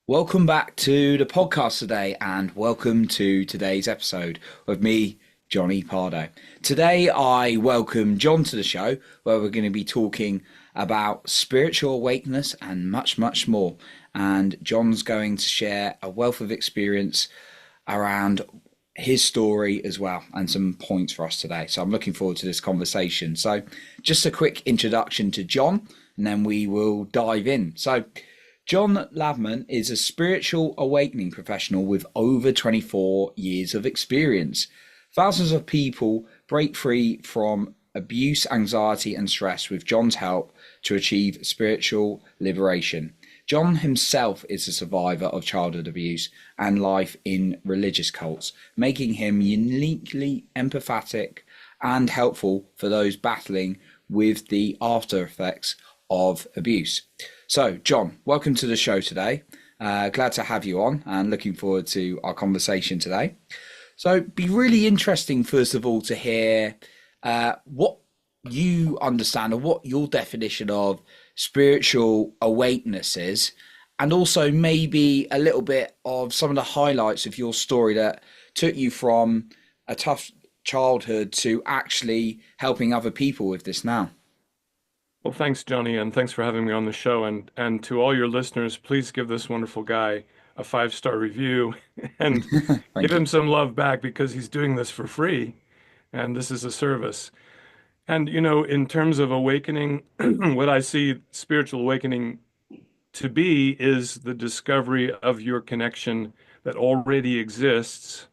Welcome back to the podcast today, and welcome to today's episode with me, Johnny Pardo. Today, I welcome John to the show, where we're going to be talking about spiritual awakeness and much, much more. And John's going to share a wealth of experience around his story as well, and some points for us today. So I'm looking forward to this conversation. So, just a quick introduction to John, and then we will dive in. So, John Labman is a spiritual awakening professional with over 24 years of experience. Thousands of people break free from abuse, anxiety, and stress with John's help to achieve spiritual liberation. John himself is a survivor of childhood abuse and life in religious cults, making him uniquely empathetic and helpful for those battling with the after effects of abuse. So, John, welcome to the show today. Glad to have you on and looking forward to our conversation today. So, it'd be really interesting, first of all, to hear what you understand or what your definition of spiritual awakeness is, and also maybe a little bit of some of the highlights of your story that took you from a tough childhood to actually helping other people with this now. Well, thanks, Johnny, and thanks for having me on the show. And to all your listeners, please give this wonderful guy a five-star review and give Thank you. him some love back because he's doing this for free, and this is a service. And in terms of awakening, what I see spiritual awakening to be is the discovery of your connection that already exists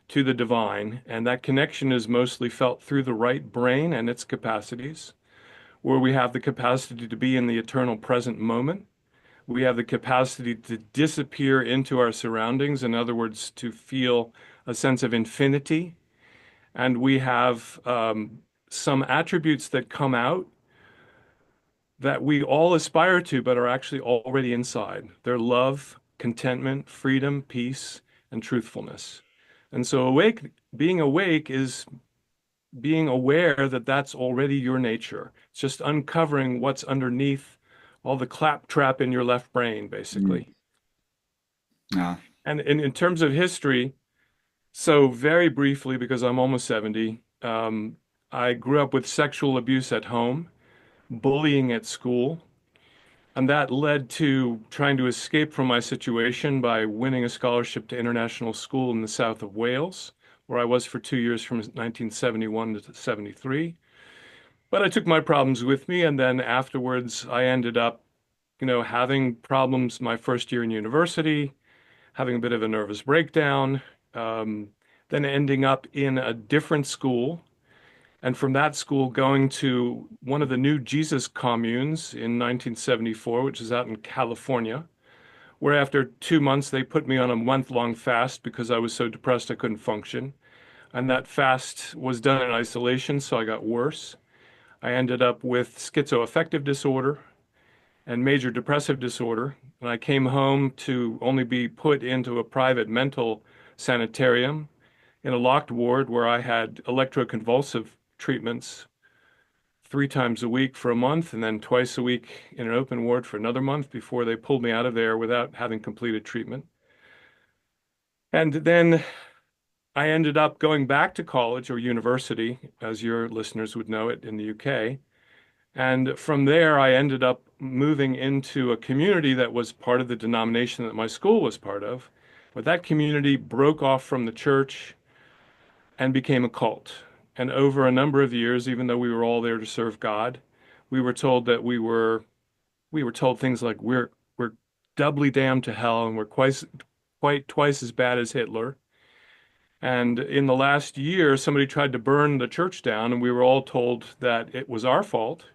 to the divine, and that connection is mostly felt through the right brain and its capacities where we have the capacity to be in the eternal present moment. We have the capacity to disappear into our surroundings, in other words, to feel a sense of infinity. And we have some attributes that come out that we all aspire to, but are actually already inside. They're love, contentment, freedom, peace, and truthfulness. And so being awake is being aware that that's already your nature. It's just uncovering what's underneath all the claptrap in your left brain, Mm. basically. Ah, And in terms of history, so very briefly, because I'm almost 70, I grew up with sexual abuse at home, bullying at school, and that led to trying to escape from my situation by winning a scholarship to international school in the south of Wales, where I was for 2 years from 1971 to 73. But I took my problems with me, and then afterwards, I ended up, having problems my first year in university, having a bit of a nervous breakdown, um, then ending up in a different school, and from that school going to one of the new Jesus communes in 1974, which is out in California, where after 2 months they put me on a month-long fast because I was so depressed I couldn't function. And that fast was done in isolation, so I got worse. I ended up with schizoaffective disorder and major depressive disorder. And I came home to only be put into a private mental sanitarium in a locked ward where I had electroconvulsive treatments 3 times a week for a month and then twice a week in an open ward for another month before they pulled me out of there without having completed treatment. And then I ended up going back to college or university, as your listeners would know it in the UK. And from there, I ended up moving into a community that was part of the denomination that my school was part of. But that community broke off from the church and became a cult. And over a number of years, even though we were all there to serve God, we were told that we were told things like we're doubly damned to hell and we're quite twice as bad as Hitler. And in the last year, somebody tried to burn the church down, and we were all told that it was our fault.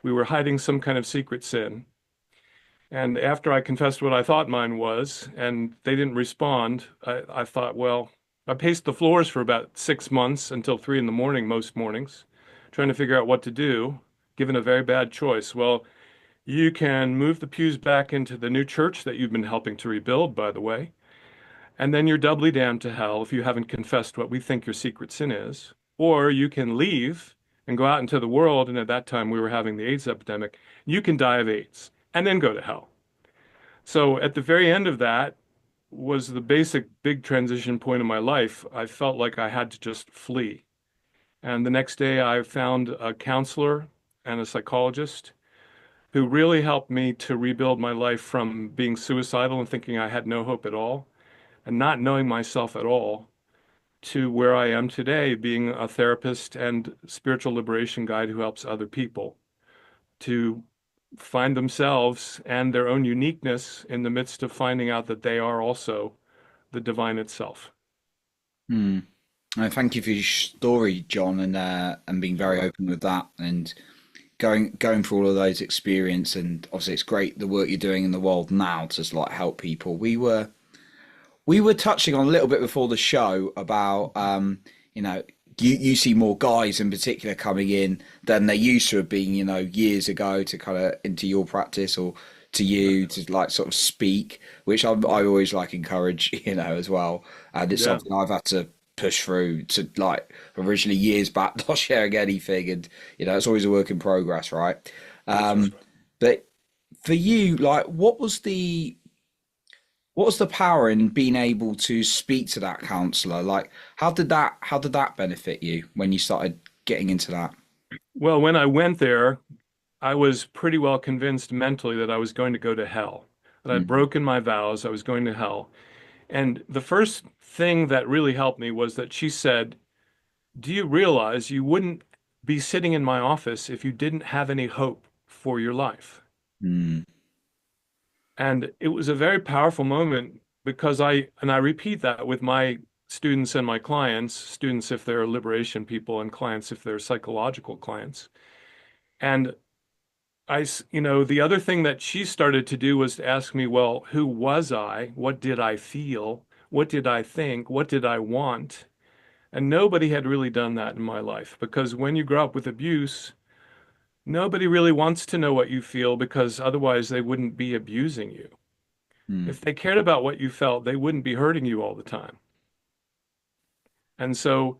We were hiding some kind of secret sin. And after I confessed what I thought mine was, and they didn't respond, I thought, well, I paced the floors for about 6 months until 3 in the morning most mornings, trying to figure out what to do, given a very bad choice. Well, you can move the pews back into the new church that you've been helping to rebuild, by the way, and then you're doubly damned to hell if you haven't confessed what we think your secret sin is. Or you can leave and go out into the world, and at that time we were having the AIDS epidemic. You can die of AIDS and then go to hell. So at the very end of that was the basic big transition point in my life. I felt like I had to just flee. And the next day I found a counselor and a psychologist who really helped me to rebuild my life from being suicidal and thinking I had no hope at all and not knowing myself at all to where I am today, being a therapist and spiritual liberation guide who helps other people to find themselves and their own uniqueness in the midst of finding out that they are also the divine itself. Hmm. Thank you for your story, John, and being very open with that and going through all of those experience. And obviously, it's great the work you're doing in the world now to like help people. We were touching on a little bit before the show about you know you see more guys in particular coming in than they used to have been, years ago, to kind of into your practice or to you to like sort of speak, which I always like encourage, as well. And it's Yeah, something I've had to push through to, like, originally years back, not sharing anything, and it's always a work in progress, right? that's right. But for you, like, what was the power in being able to speak to that counselor? Like, how did that benefit you when you started getting into that? Well, when I went there, I was pretty well convinced mentally that I was going to go to hell, that I'd Mm, broken my vows, I was going to hell. And the first thing that really helped me was that she said, do you realize you wouldn't be sitting in my office if you didn't have any hope for your life? mm, And it was a very powerful moment because and I repeat that with my students and my clients, students if they're liberation people and clients if they're psychological clients. And the other thing that she started to do was to ask me, well, who was I? What did I feel? What did I think? What did I want? And nobody had really done that in my life because when you grow up with abuse, nobody really wants to know what you feel because otherwise they wouldn't be abusing you. mm, If they cared about what you felt, they wouldn't be hurting you all the time. And so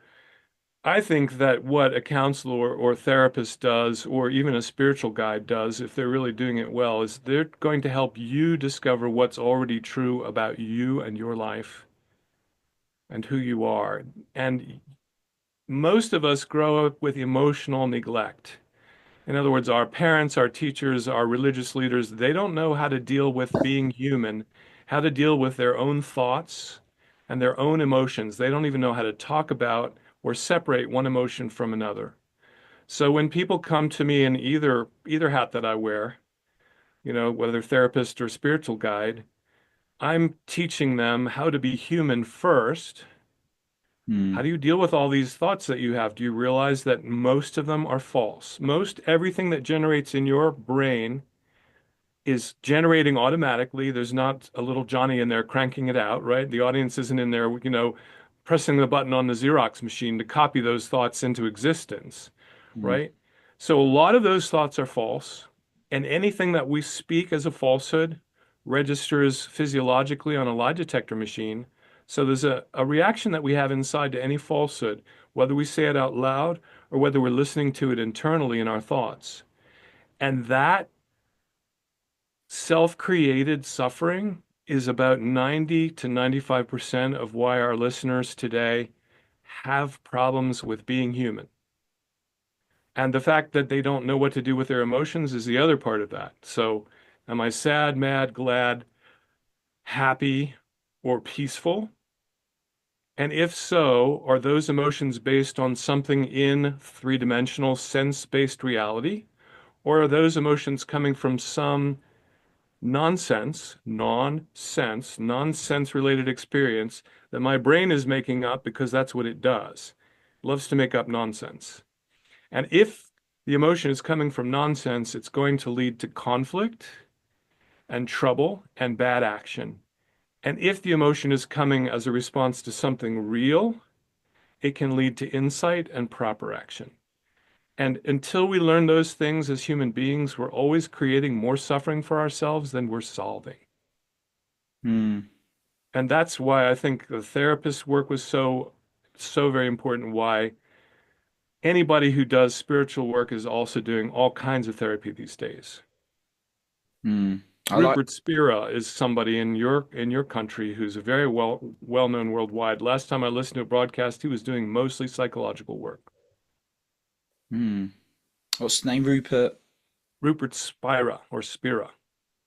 I think that what a counselor or therapist does, or even a spiritual guide does, if they're really doing it well, is they're going to help you discover what's already true about you and your life and who you are. And most of us grow up with emotional neglect. In other words, our parents, our teachers, our religious leaders, they don't know how to deal with being human, how to deal with their own thoughts and their own emotions. They don't even know how to talk about or separate one emotion from another. So when people come to me in either hat that I wear, whether therapist or spiritual guide, I'm teaching them how to be human first. How mm, do you deal with all these thoughts that you have? Do you realize that most of them are false? Most everything that generates in your brain is generating automatically. There's not a little Johnny in there cranking it out, right? The audience isn't in there, pressing the button on the Xerox machine to copy those thoughts into existence, mm, right? So a lot of those thoughts are false, and anything that we speak as a falsehood registers physiologically on a lie detector machine. So there's a reaction that we have inside to any falsehood, whether we say it out loud or whether we're listening to it internally in our thoughts. And that self-created suffering is about 90 to 95% of why our listeners today have problems with being human. And the fact that they don't know what to do with their emotions is the other part of that. So, am I sad, mad, glad, happy, or peaceful? And if so, are those emotions based on something in three-dimensional sense-based reality? Or are those emotions coming from some nonsense related experience that my brain is making up because that's what it does? It loves to make up nonsense. And if the emotion is coming from nonsense, it's going to lead to conflict and trouble and bad action. And if the emotion is coming as a response to something real, it can lead to insight and proper action. And until we learn those things as human beings, we're always creating more suffering for ourselves than we're solving. mm, And that's why I think the therapist work was so very important. Why anybody who does spiritual work is also doing all kinds of therapy these days. mm. I like. Rupert Spira is somebody in your country who's a very well known worldwide. Last time I listened to a broadcast, he was doing mostly psychological work. Hmm. What's the name? Rupert Spira or Spira.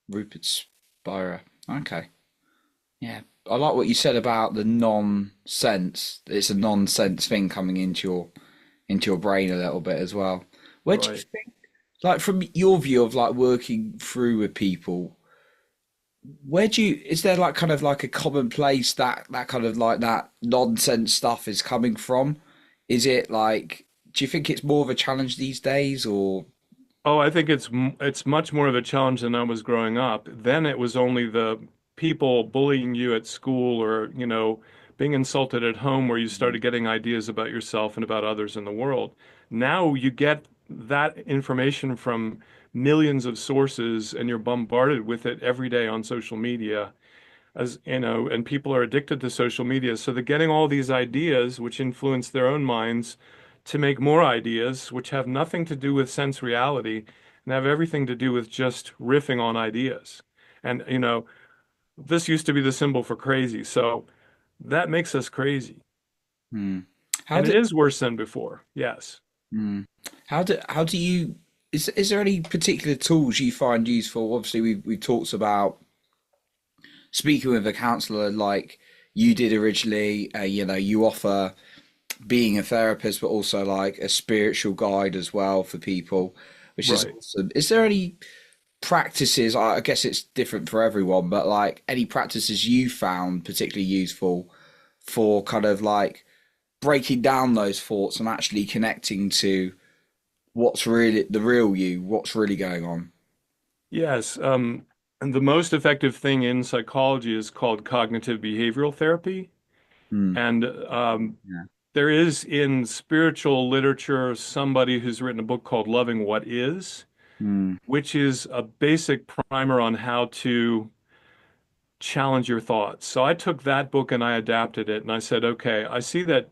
Rupert Spira. Okay. Yeah. I like what you said about the nonsense. It's a nonsense thing coming into your brain a little bit as well. Where do you Right. think, like from your view of like working through with people, is there like kind of like a common place that kind of like that nonsense stuff is coming from? Is it like, do you think it's more of a challenge these days or? Oh, I think it's much more of a challenge than I was growing up. Then it was only the people bullying you at school or, being insulted at home where you started getting ideas about yourself and about others in the world. Now you get that information from millions of sources and you're bombarded with it every day on social media. As you know, and people are addicted to social media. So they're getting all these ideas which influence their own minds to make more ideas, which have nothing to do with sense reality and have everything to do with just riffing on ideas. And, this used to be the symbol for crazy. So that makes us crazy. Hmm. How And it do is worse than before. Yes. hmm. How do you is there any particular tools you find useful? Obviously, we talked about speaking with a counselor like you did originally. You offer being a therapist, but also like a spiritual guide as well for people, which is Right. awesome. Is there any practices? I guess it's different for everyone, but like any practices you found particularly useful for kind of like breaking down those thoughts and actually connecting to what's really the real you, what's really going on. Yes. And the most effective thing in psychology is called cognitive behavioral therapy. Mm, And yeah. there is in spiritual literature somebody who's written a book called Loving What Is, Mm, which is a basic primer on how to challenge your thoughts. So I took that book and I adapted it and I said, okay, I see that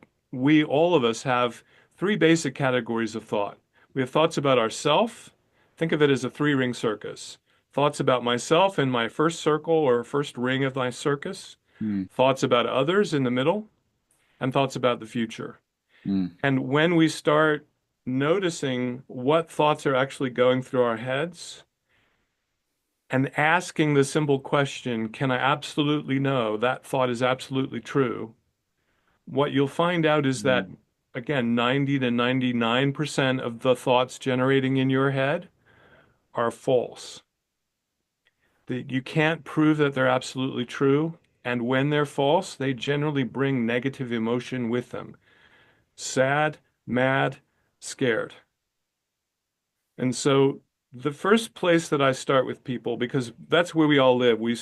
all of us, have three basic categories of thought. We have thoughts about ourself. Think of it as a three-ring circus. Thoughts about myself in my first circle or first ring of my circus, mm, thoughts about others in the middle, and thoughts about the future. mm, And when we start noticing what thoughts are actually going through our heads and asking the simple question, can I absolutely know that thought is absolutely true? What you'll find out is that, mm, again, 90 to 99% of the thoughts generating in your head are false. That you can't prove that they're absolutely true. And when they're false, they generally bring negative emotion with them. Sad, mad, scared. And so the first place that I start with people, because that's where we all live, we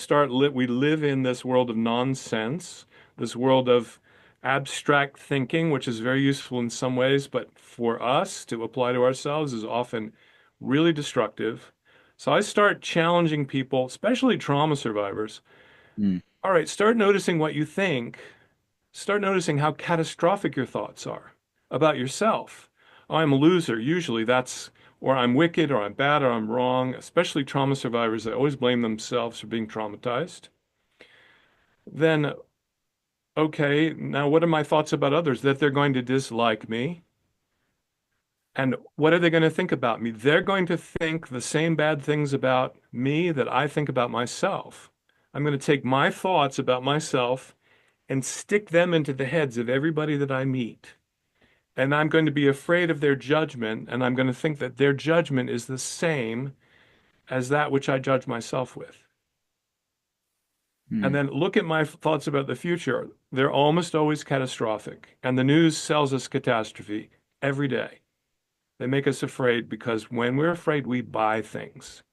live in this world of nonsense, this world of abstract thinking, which is very useful in some ways, but for us to apply to ourselves is often really destructive. So I start challenging people, especially trauma survivors. mm, All right, start noticing what you think. Start noticing how catastrophic your thoughts are about yourself. I'm a loser. Usually that's, or I'm wicked, or I'm bad, or I'm wrong, especially trauma survivors. They always blame themselves for being traumatized. Then, okay, now what are my thoughts about others? That they're going to dislike me. And what are they going to think about me? They're going to think the same bad things about me that I think about myself. I'm going to take my thoughts about myself and stick them into the heads of everybody that I meet. And I'm going to be afraid of their judgment, and I'm going to think that their judgment is the same as that which I judge myself with. And mm, then look at my thoughts about the future. They're almost always catastrophic, and the news sells us catastrophe every day. They make us afraid because when we're afraid, we buy things.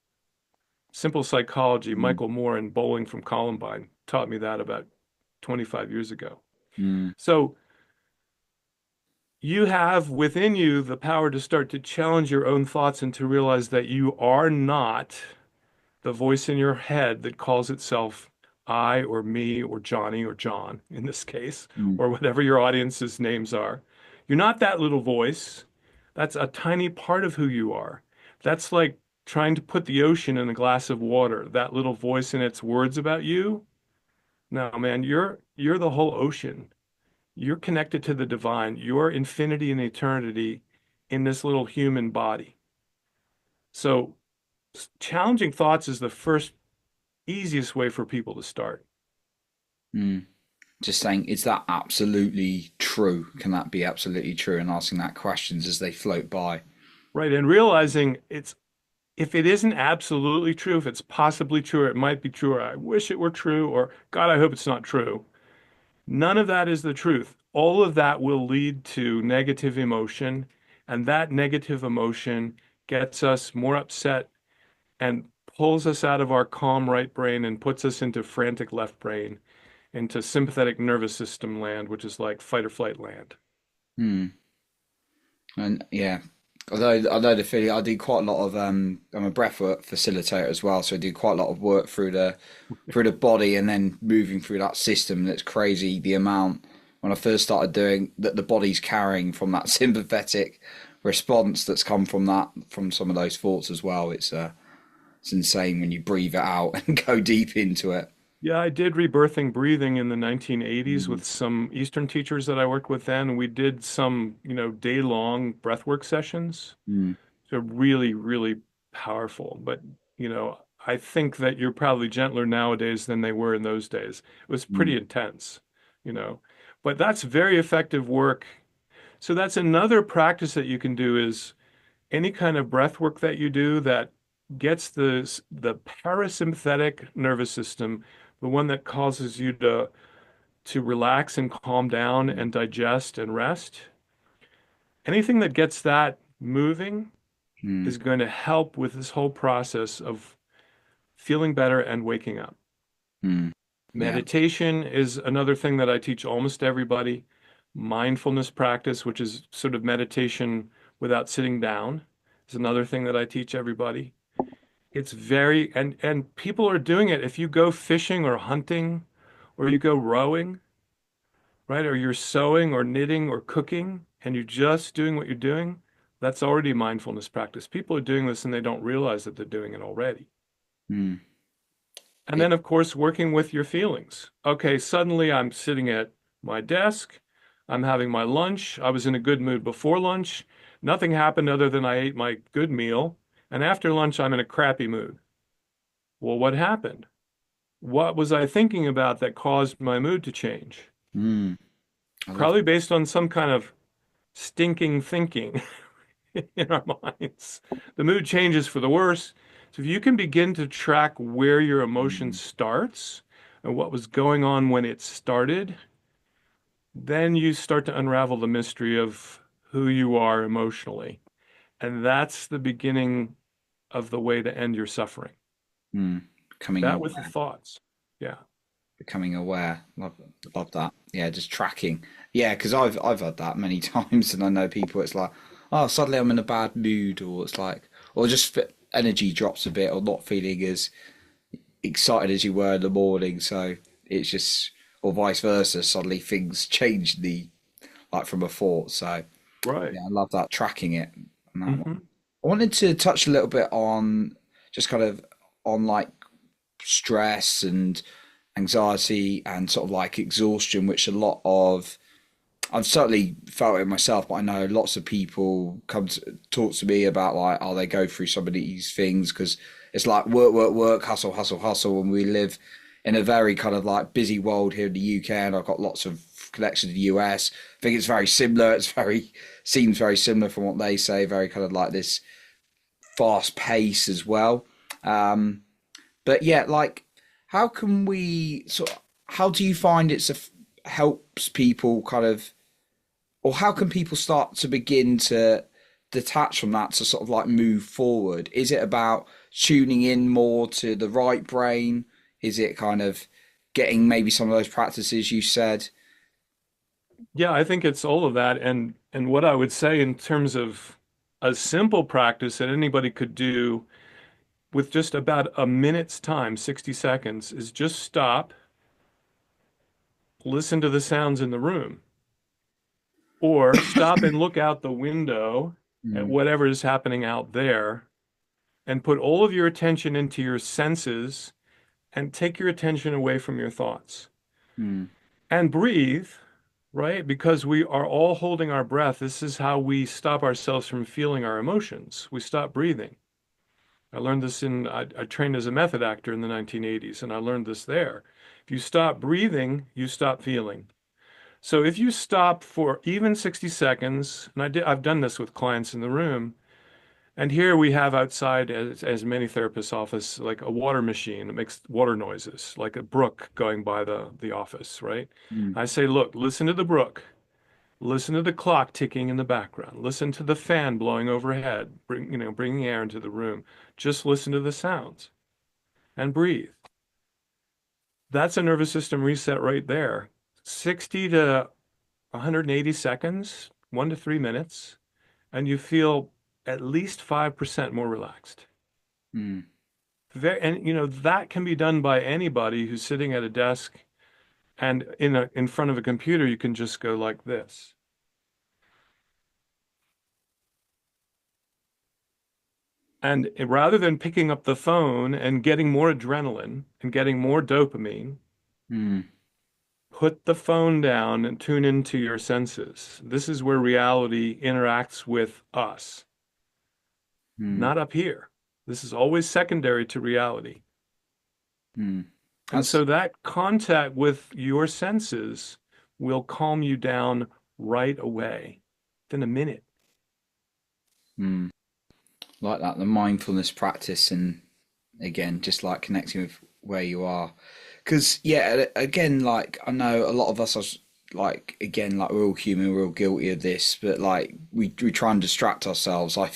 Simple psychology, mm, Michael Moore in Bowling from Columbine taught me that about 25 years ago. mm, So you have within you the power to start to challenge your own thoughts and to realize that you are not the voice in your head that calls itself I or me or Johnny or John in this case, mm, or whatever your audience's names are. You're not that little voice. That's a tiny part of who you are. That's like trying to put the ocean in a glass of water, that little voice in its words about you. No, man, you're the whole ocean. You're connected to the divine. You're infinity and eternity in this little human body. So challenging thoughts is the first easiest way for people to start. Mm. Just saying, is that absolutely true? Can that be absolutely true? And asking that questions as they float by. Right. And realizing it's if it isn't absolutely true, if it's possibly true, or it might be true, or I wish it were true, or God, I hope it's not true. None of that is the truth. All of that will lead to negative emotion, and that negative emotion gets us more upset and pulls us out of our calm right brain and puts us into frantic left brain, into sympathetic nervous system land, which is like fight or flight land. Hmm. And yeah, although the feeling, I do quite a lot of I'm a breathwork facilitator as well, so I do quite a lot of work through the body and then moving through that system. And it's crazy the amount when I first started doing that the body's carrying from that sympathetic response that's come from that from some of those thoughts as well. It's insane when you breathe it out and go deep into it. Yeah, I did rebirthing breathing in the 1980s Mm, with some Eastern teachers that I worked with then. We did some, day-long breathwork sessions. mm, So really, really powerful. But, I think that you're probably gentler nowadays than they were in those days. It was mm, pretty intense, you know. But that's very effective work. So that's another practice that you can do is any kind of breath work that you do that gets the parasympathetic nervous system, the one that causes you to relax and calm down mm, and digest and rest. Anything that gets that moving mm. is going to help with this whole process of feeling better and waking up. Mm. Yeah. Meditation is another thing that I teach almost everybody. Mindfulness practice, which is sort of meditation without sitting down, is another thing that I teach everybody. It's very, and people are doing it. If you go fishing or hunting, or you go rowing, right, or you're sewing or knitting or cooking, and you're just doing what you're doing, that's already mindfulness practice. People are doing this and they don't realize that they're doing it already. Mm. And It, then, of course, working with your feelings. Okay, suddenly I'm sitting at my desk. I'm having my lunch. I was in a good mood before lunch. Nothing happened other than I ate my good meal. And after lunch, I'm in a crappy mood. Well, what happened? What was I thinking about that caused my mood to change? mm. I love. Probably based on some kind of stinking thinking in our minds. The mood changes for the worse. So if you can begin to track where your emotion Mm. starts and what was going on when it started, then you start to unravel the mystery of who you are emotionally. And that's the beginning of the way to end your suffering. Mm. Becoming That with the aware. thoughts. Yeah. Becoming aware. Love that. Yeah, just tracking. Yeah, because I've had that many times, and I know people. It's like, oh, suddenly I'm in a bad mood, or it's like, or just energy drops a bit, or not feeling as excited as you were in the morning. So it's just, or vice versa. Suddenly things change the like from a thought. So Right. yeah, I love that tracking it on that one. Hmm. I wanted to touch a little bit on just kind of on like stress and anxiety and sort of like exhaustion, which a lot of I've certainly felt it myself, but I know lots of people come to talk to me about like, oh, they go through some of these things because it's like work, work, work, hustle, hustle, hustle, and we live in a very kind of like busy world here in the UK, and I've got lots of connections to the US. I think it's very similar. It's very seems very similar from what they say. Very kind of like this fast pace as well. Um, but yeah, like, how can we sort? How do you find helps people kind of, or how can people start to begin to detach from that to sort of like move forward? Is it about tuning in more to the right brain? Is it kind of getting maybe some of those practices you said? Yeah, I think it's all of that. And what I would say in terms of a simple practice that anybody could do with just about a minute's time, 60 seconds, is just stop, listen to the sounds in the room, or stop and look out the window at Mm, whatever is happening out there, and put all of your attention into your senses and take your attention away from your thoughts mm, and breathe, right? Because we are all holding our breath. This is how we stop ourselves from feeling our emotions. We stop breathing. I learned this I trained as a method actor in the 1980s, and I learned this there. If you stop breathing, you stop feeling. So if you stop for even 60 seconds, and I've done this with clients in the room, and here we have outside, as many therapists' office, like a water machine that makes water noises, like a brook going by the office, right? mm, I say, look, listen to the brook. Listen to the clock ticking in the background. Listen to the fan blowing overhead, bringing air into the room. Just listen to the sounds and breathe. That's a nervous system reset right there. 60 to 180 seconds, 1 to 3 minutes, and you feel at least 5% more relaxed. mm, And that can be done by anybody who's sitting at a desk and in front of a computer, you can just go like this. And rather than picking up the phone and getting more adrenaline and getting more dopamine, mm, put the phone down and tune into your senses. This is where reality interacts with us, mm, not up here. This is always secondary to reality. mm. And That's so that contact with your senses will calm you down right away, within a minute. mm, like that, the mindfulness practice, and again, just like connecting with where you are. Because, yeah, again, like, I know a lot of us are like, again, like, we're all human, we're all guilty of this, but like, we try and distract ourselves. I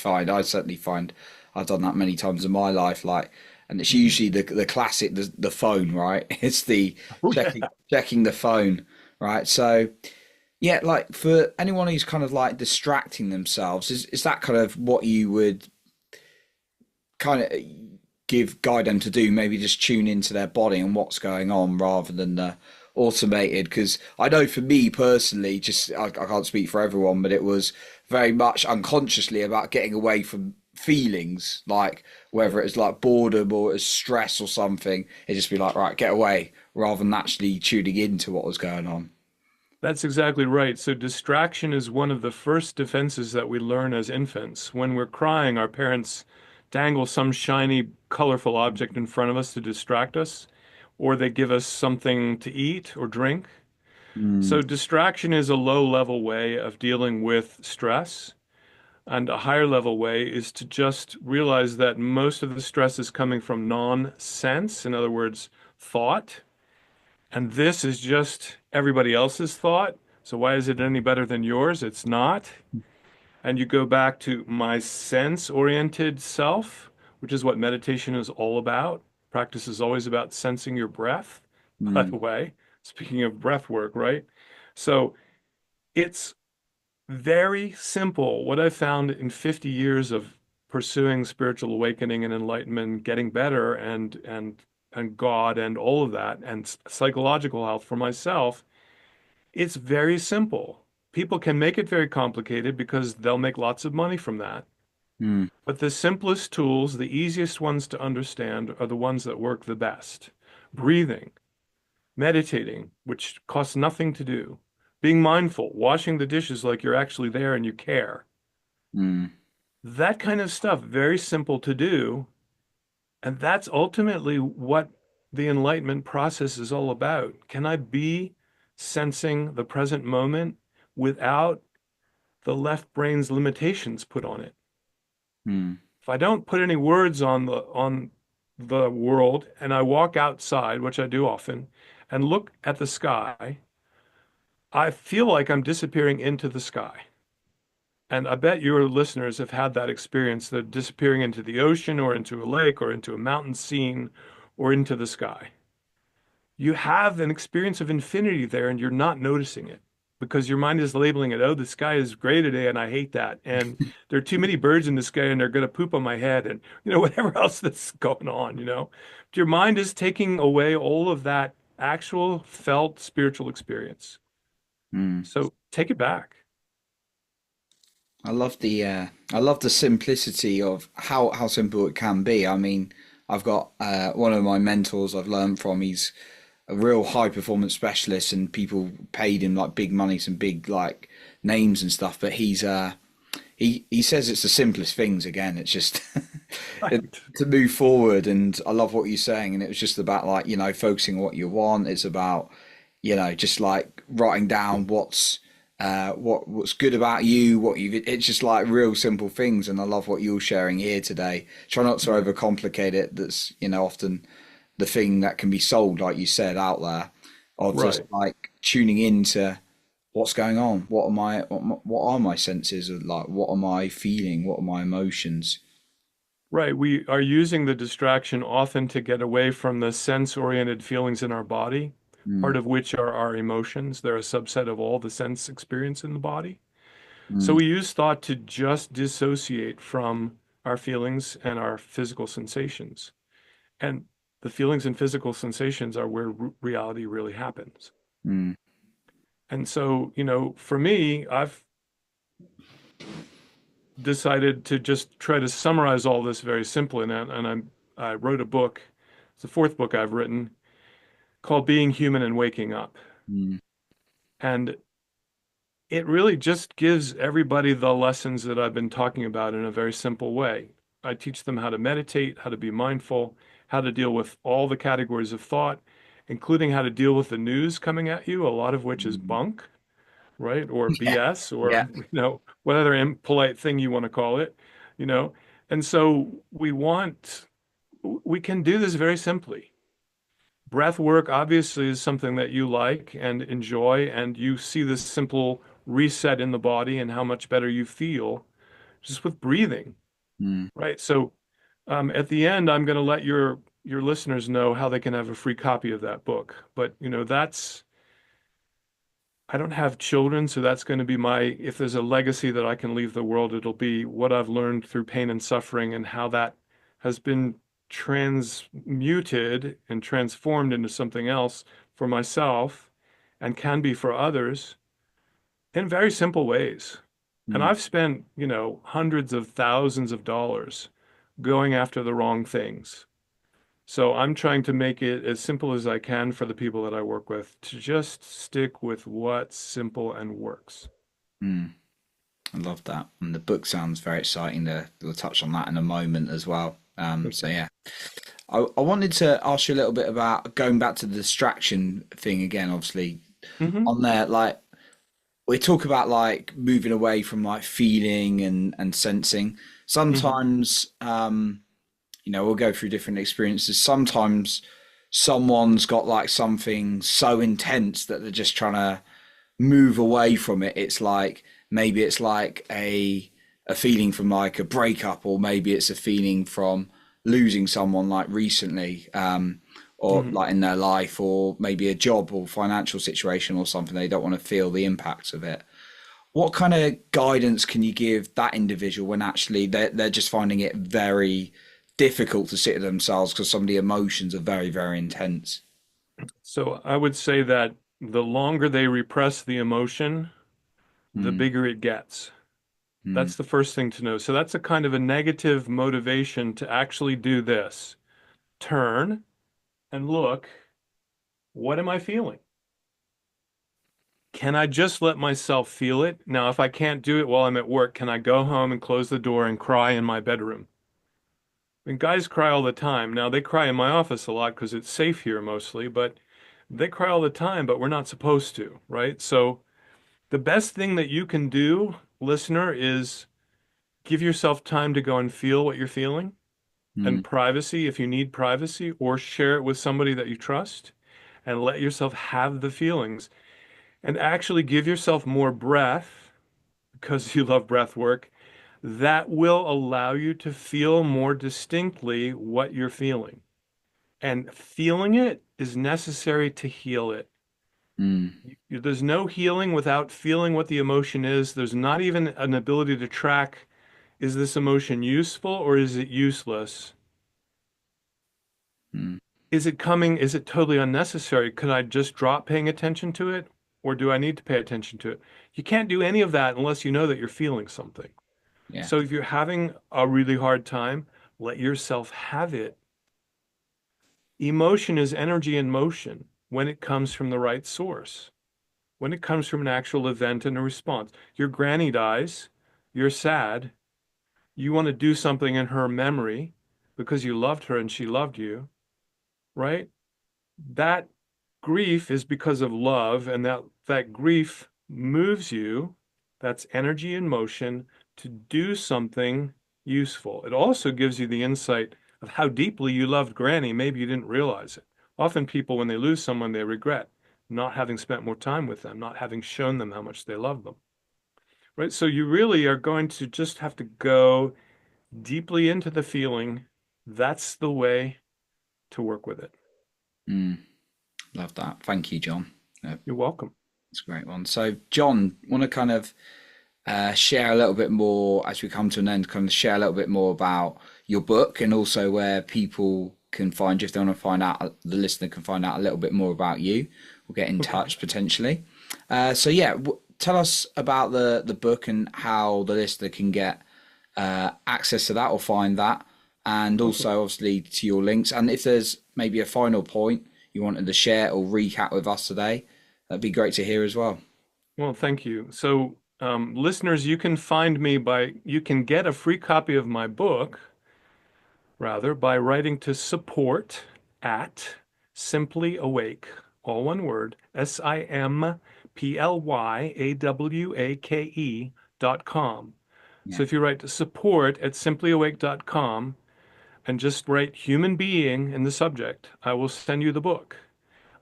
certainly find I've done that many times in my life, like, and it's Mhm. usually the classic, the phone, right? It's the Oh, yeah. checking the phone, right? So, yeah, like, for anyone who's kind of like distracting themselves, is that kind of what you would kind of guide them to do? Maybe just tune into their body and what's going on rather than the automated. Because I know for me personally, just I can't speak for everyone, but it was very much unconsciously about getting away from feelings, like whether it's like boredom or it's stress or something. It just be like, right, get away, rather than actually tuning into what was going on. That's exactly right. So distraction is one of the first defenses that we learn as infants. When we're crying, our parents dangle some shiny, colorful object in front of us to distract us, or they give us something to eat or drink. Mm, So distraction is a low-level way of dealing with stress. And a higher level way is to just realize that most of the stress is coming from nonsense, in other words, thought. And this is just everybody else's thought. So why is it any better than yours? It's not. And you go back to my sense-oriented self, which is what meditation is all about. Practice is always about sensing your breath, by mm, the way. Speaking of breath work, right? So it's very simple. What I've found in 50 years of pursuing spiritual awakening and enlightenment, getting better and God and all of that, and psychological health for myself, it's very simple. People can make it very complicated because they'll make lots of money from that. mm, But the simplest tools, the easiest ones to understand, are the ones that work the best. Breathing, meditating, which costs nothing to do, being mindful, washing the dishes like you're actually there and you care. mm, That kind of stuff, very simple to do. And that's ultimately what the enlightenment process is all about. Can I be sensing the present moment without the left brain's limitations put on it? mm, If I don't put any words on the world and I walk outside, which I do often, and look at the sky, I feel like I'm disappearing into the sky. And I bet your listeners have had that experience, that disappearing into the ocean or into a lake or into a mountain scene or into the sky. You have an experience of infinity there and you're not noticing it because your mind is labeling it, oh, the sky is gray today and I hate that. And there are too many birds in the sky and they're going to poop on my head and, whatever else that's going on. But your mind is taking away all of that actual felt spiritual experience. mm. So take it back. I love the simplicity of how simple it can be. I mean, I've got one of my mentors I've learned from. He's a real high performance specialist, and people paid him like big money, some big like names and stuff. But he says it's the simplest things. Again, it's just Right. to move forward. And I love what you're saying. And it was just about like focusing on what you want. It's about just like writing down what's good about you, what you it's just like real simple things. And I love what you're sharing here today. Try not to overcomplicate it. That's often the thing that can be sold, like you said, out there, of just Right. like tuning into what's going on. What are my senses? Like, what am I feeling? What are my emotions? Right. We are using the distraction often to get away from the sense-oriented feelings in our body, part Mm, of which are our emotions. They're a subset of all the sense experience in the body. So mm, we use thought to just dissociate from our feelings and our physical sensations. And the feelings and physical sensations are where reality really happens. mm, And so, for me, I've decided to just try to summarize all this very simply. I wrote a book. It's the fourth book I've written called Being Human and Waking Up. mm, And it really just gives everybody the lessons that I've been talking about in a very simple way. I teach them how to meditate, how to be mindful, how to deal with all the categories of thought, including how to deal with the news coming at you, a lot of which is mm. bunk, right? Or Yeah, BS, yeah. or, what other impolite thing you want to call it, you know? And so we can do this very simply. Breath work obviously is something that you like and enjoy, and you see this simple reset in the body and how much better you feel just with breathing, Mm, right? So at the end, I'm going to let your listeners know how they can have a free copy of that book. But that's I don't have children, so that's going to be if there's a legacy that I can leave the world, it'll be what I've learned through pain and suffering and how that has been transmuted and transformed into something else for myself and can be for others in very simple ways. And mm, I've spent, hundreds of thousands of dollars going after the wrong things. So I'm trying to make it as simple as I can for the people that I work with to just stick with what's simple and works. mm. I love that. And the book sounds very exciting. We'll touch on that in a moment as well. So Okay. yeah, I wanted to ask you a little bit about going back to the distraction thing again. Obviously, Hmm. on there, like we talk about like moving away from like feeling and sensing. Hmm. Sometimes, we'll go through different experiences. Sometimes someone's got like something so intense that they're just trying to move away from it. It's like maybe it's like a feeling from like a breakup, or maybe it's a feeling from losing someone like recently, or Hmm. like in their life, or maybe a job or financial situation or something. They don't want to feel the impacts of it. What kind of guidance can you give that individual when actually they're just finding it very difficult to sit with themselves because some of the emotions are very, very intense? So I would say that the longer they repress the emotion, the Mm, bigger it gets. mm, That's the first thing to know. So that's a kind of a negative motivation to actually do this. Turn and look, what am I feeling? Can I just let myself feel it? Now, if I can't do it while I'm at work, can I go home and close the door and cry in my bedroom? I mean, guys cry all the time. Now, they cry in my office a lot because it's safe here mostly, but they cry all the time, but we're not supposed to, right? So, the best thing that you can do, listener, is give yourself time to go and feel what you're feeling mm, and privacy if you need privacy, or share it with somebody that you trust and let yourself have the feelings and actually give yourself more breath because you love breath work. That will allow you to feel more distinctly what you're feeling. And feeling it is necessary to heal it. mm, There's no healing without feeling what the emotion is. There's not even an ability to track, is this emotion useful or is it useless? mm, Is it totally unnecessary? Could I just drop paying attention to it? or do I need to pay attention to it? You can't do any of that unless you know that you're feeling something. Yeah. So if you're having a really hard time, let yourself have it. Emotion is energy in motion when it comes from the right source, when it comes from an actual event and a response. Your granny dies, you're sad, you want to do something in her memory because you loved her and she loved you, right? That grief is because of love, and that grief moves you. That's energy in motion to do something useful. It also gives you the insight of how deeply you loved Granny. Maybe you didn't realize it. Often people, when they lose someone, they regret not having spent more time with them, not having shown them how much they love them. Right? So you really are going to just have to go deeply into the feeling. That's the way to work with it. Mm, love that. Thank you, John. You're welcome. That's a great one. So, John, want to kind of share a little bit more as we come to an end, kind of share a little bit more about your book and also where people can find you if they want to find out, the listener can find out a little bit more about you or get in Okay. touch potentially. So, yeah, tell us about the book and how the listener can get access to that or find that. And Okay. also, obviously, to your links. And if there's maybe a final point you wanted to share or recap with us today, that'd be great to hear as well. Well, thank you. So, listeners, you can get a free copy of my book, rather, by writing to support at Simply Awake, all one word, SIMPLYAWAKE.com. So Yeah. if you write to support at simplyawake.com and just write human being in the subject, I will send you the book.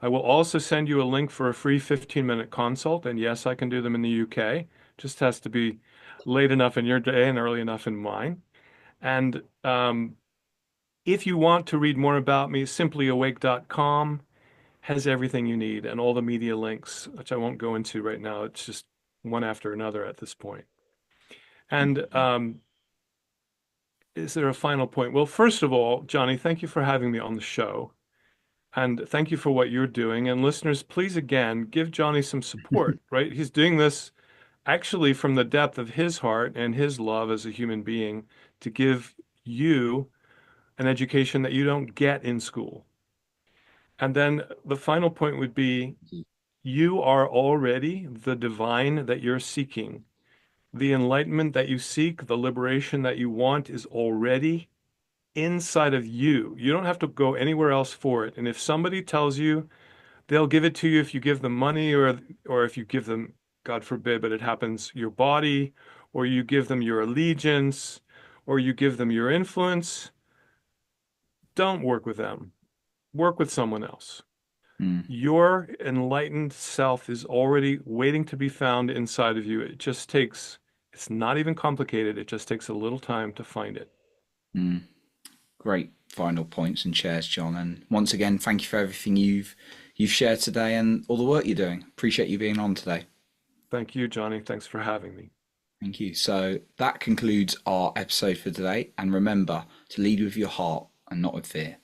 I will also send you a link for a free 15-minute consult. And yes, I can do them in the UK. Just has to be late enough in your day and early enough in mine. And if you want to read more about me, simplyawake.com has everything you need and all the media links, which I won't go into right now. It's just one after another at this point. And is there a final point? Well, first of all, Johnny, thank you for having me on the show. And thank you for what you're doing. And listeners, please again, give Johnny some support, right? He's doing this actually from the depth of his heart and his love as a human being to give you an education that you don't get in school. And then the final point would be you are already the divine that you're seeking. The enlightenment that you seek, the liberation that you want is already inside of you. You don't have to go anywhere else for it. And if somebody tells you they'll give it to you if you give them money or if you give them, God forbid, but it happens, your body, or you give them your allegiance, or you give them your influence, don't work with them. Work with someone else. Mm, Your enlightened self is already waiting to be found inside of you. It's not even complicated. It just takes a little time to find it. mm. Great final points and shares, John. And once again, thank you for everything you've shared today and all the work you're doing. Appreciate you being on today. Thank you, Johnny. Thanks for having me. Thank you. So that concludes our episode for today. And remember to lead with your heart and not with fear.